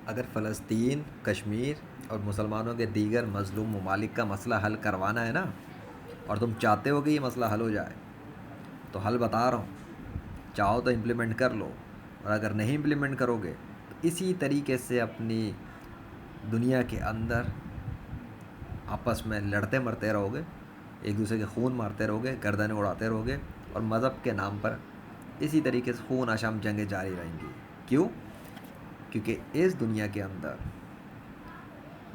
اگر فلسطین، کشمیر اور مسلمانوں کے دیگر مظلوم ممالک کا مسئلہ حل کروانا ہے نا، اور تم چاہتے ہو کہ یہ مسئلہ حل ہو جائے، تو حل بتا رہا ہوں، چاہو تو امپلیمنٹ کر لو، اور اگر نہیں امپلیمنٹ کرو گے تو اسی طریقے سے اپنی دنیا کے اندر آپس میں لڑتے مرتے رہو گے، ایک دوسرے کے خون مارتے رہو گے، گردنیں اڑاتے رہو گے، اور مذہب کے نام پر اسی طریقے سے خون آشام جنگیں جاری رہیں گی۔ کیوں؟ کیونکہ اس دنیا کے اندر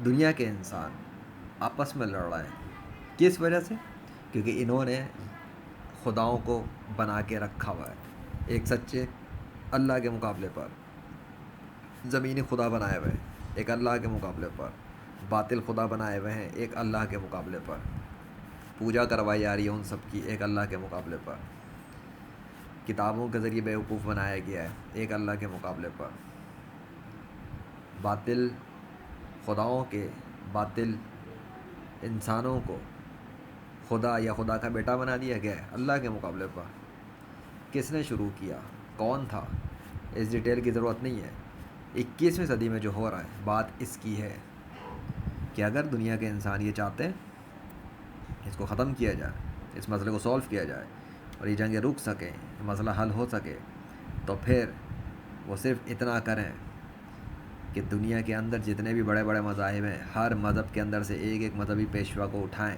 دنیا کے انسان آپس میں لڑ رہے ہیں۔ کس وجہ سے؟ کیونکہ انہوں نے خداؤں کو بنا کے رکھا ہوا ہے، ایک سچے اللہ کے مقابلے پر زمینی خدا بنائے ہوئے ہیں، ایک اللہ کے مقابلے پر باطل خدا بنائے ہوئے ہیں، ایک اللہ کے مقابلے پر پوجا کروائی جا رہی ہے ان سب کی، ایک اللہ کے مقابلے پر کتابوں کے ذریعے بیوقوف بنایا گیا ہے، ایک اللہ کے مقابلے پر باطل خداؤں کے، باطل انسانوں کو خدا یا خدا کا بیٹا بنا دیا گیا ہے اللہ کے مقابلے پر۔ کس نے شروع کیا؟ کون تھا؟ اس ڈیٹیل کی ضرورت نہیں ہے۔ 21ویں صدی میں جو ہو رہا ہے، بات اس کی ہے کہ اگر دنیا کے انسان یہ چاہتے ہیں اس کو ختم کیا جائے، اس مسئلے کو سولو کیا جائے اور یہ جنگیں رک سکیں، یہ مسئلہ حل ہو سکے، تو پھر وہ صرف اتنا کریں کہ دنیا کے اندر جتنے بھی بڑے بڑے مذاہب ہیں، ہر مذہب کے اندر سے ایک ایک مذہبی پیشوا کو اٹھائیں،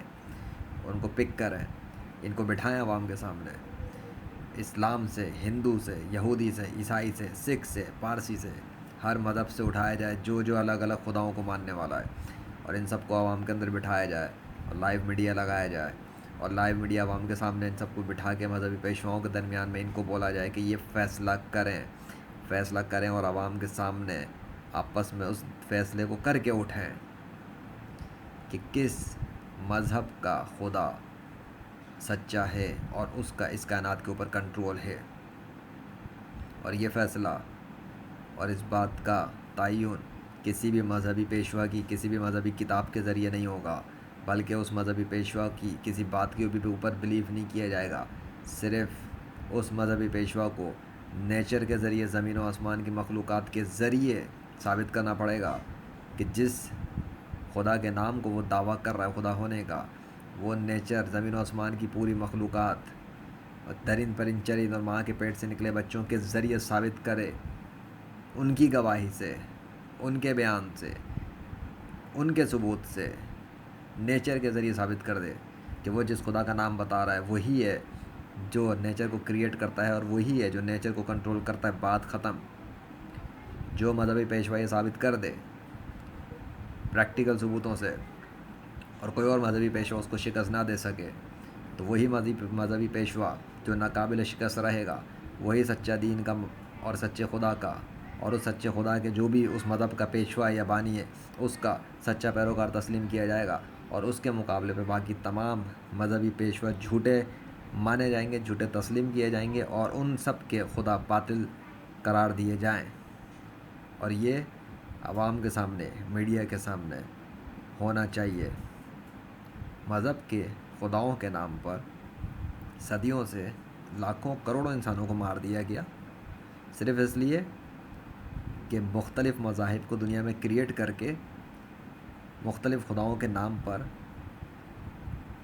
ان کو پک کریں، ان کو بٹھائیں عوام کے سامنے، اسلام سے، ہندو سے، یہودی سے، عیسائی سے، سکھ سے، پارسی سے، ہر مذہب سے اٹھایا جائے جو جو الگ الگ خداؤں کو ماننے والا ہے، اور ان سب کو عوام کے اندر بٹھایا جائے اور لائیو میڈیا لگایا جائے، اور لائیو میڈیا عوام کے سامنے ان سب کو بٹھا کے مذہبی پیشواؤں کے درمیان میں ان کو بولا جائے کہ یہ فیصلہ کریں اور عوام کے سامنے آپس میں اس فیصلے کو کر کے اٹھیں کہ کس مذہب کا خدا سچا ہے اور اس کا اس کائنات کے اوپر کنٹرول ہے، اور یہ فیصلہ اور اس بات کا تعین کسی بھی مذہبی پیشوا کی کسی بھی مذہبی کتاب کے ذریعے نہیں ہوگا، بلکہ اس مذہبی پیشوا کی کسی بات کے اوپر بلیو نہیں کیا جائے گا، صرف اس مذہبی پیشوا کو نیچر کے ذریعے، زمین و آسمان کی مخلوقات کے ذریعے ثابت کرنا پڑے گا کہ جس خدا کے نام کو وہ دعویٰ کر رہا ہے خدا ہونے کا، وہ نیچر، زمین و آسمان کی پوری مخلوقات اور درند پرند چرند اور ماں کے پیٹ سے نکلے بچوں کے ذریعے ثابت کرے، ان کی گواہی سے، ان کے بیان سے، ان کے ثبوت سے، نیچر کے ذریعے ثابت کر دے کہ وہ جس خدا کا نام بتا رہا ہے وہی ہے جو نیچر کو کریٹ کرتا ہے، اور وہی ہے جو نیچر کو کنٹرول کرتا ہے۔ بات ختم۔ جو مذہبی پیشوا یہ ثابت کر دے پریکٹیکل ثبوتوں سے، اور کوئی اور مذہبی پیشوا اس کو شکست نہ دے سکے، تو وہی مذہبی پیشوا جو ناقابل شکست رہے گا، وہی سچا دین کا اور سچے خدا کا، اور اس سچے خدا کے جو بھی اس مذہب کا پیشوا یا بانی ہے اس کا سچا پیروکار تسلیم کیا جائے گا، اور اس کے مقابلے پہ باقی تمام مذہبی پیشوا جھوٹے مانے جائیں گے، جھوٹے تسلیم کیے جائیں گے، اور ان سب کے خدا باطل قرار دیے جائیں، اور یہ عوام کے سامنے، میڈیا کے سامنے ہونا چاہیے۔ مذہب کے خداؤں کے نام پر صدیوں سے لاکھوں کروڑوں انسانوں کو مار دیا گیا، صرف اس لیے کہ مختلف مذاہب کو دنیا میں کریٹ کر کے مختلف خداؤں کے نام پر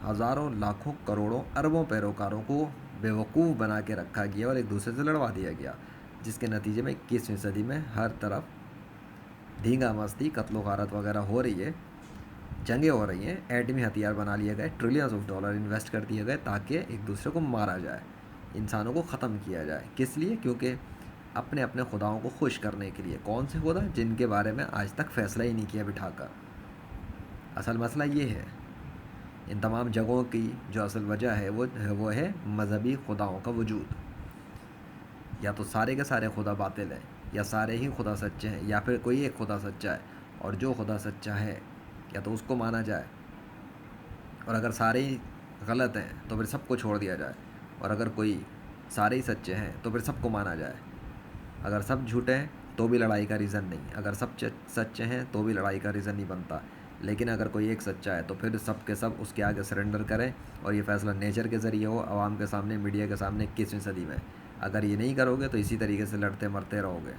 ہزاروں، لاکھوں، کروڑوں، اربوں پیروکاروں کو بیوقوف بنا کے رکھا گیا اور ایک دوسرے سے لڑوا دیا گیا، جس کے نتیجے میں 21ویں صدی میں ہر طرف دھینگا مستی، قتل و غارت وغیرہ ہو رہی ہے، جنگیں ہو رہی ہیں، ایٹمی ہتھیار بنا لیے گئے، ٹریلینز آف ڈالر انویسٹ کر دیے گئے تاکہ ایک دوسرے کو مارا جائے، انسانوں کو ختم کیا جائے۔ کس لیے؟ کیونکہ اپنے اپنے خداؤں کو خوش کرنے کے لیے۔ کون سے خدا؟ جن کے بارے میں آج تک فیصلہ ہی نہیں کیا بٹھا کر۔ اصل مسئلہ یہ ہے، ان تمام جگہوں کی جو اصل وجہ ہے وہ ہے مذہبی خداؤں کا وجود۔ یا تو سارے کے سارے خدا باطل ہیں، یا سارے ہی خدا سچے ہیں، یا پھر کوئی ایک خدا سچا ہے، اور جو خدا سچا ہے یا تو اس کو مانا جائے، اور اگر سارے ہی غلط ہیں تو پھر سب کو چھوڑ دیا جائے، اور اگر کوئی سارے ہی سچے ہیں تو پھر سب کو مانا جائے۔ اگر سب جھوٹے ہیں تو بھی لڑائی کا ریزن نہیں، اگر سب سچے ہیں تو بھی لڑائی کا ریزن نہیں بنتا، لیکن اگر کوئی ایک سچا ہے تو پھر سب کے سب اس کے آگے سرنڈر کریں، اور یہ فیصلہ نیچر کے ذریعے ہو، عوام کے سامنے، میڈیا کے سامنے 21ویں صدی میں۔ اگر یہ نہیں کرو گے تو اسی طریقے سے لڑتے مرتے رہو گے۔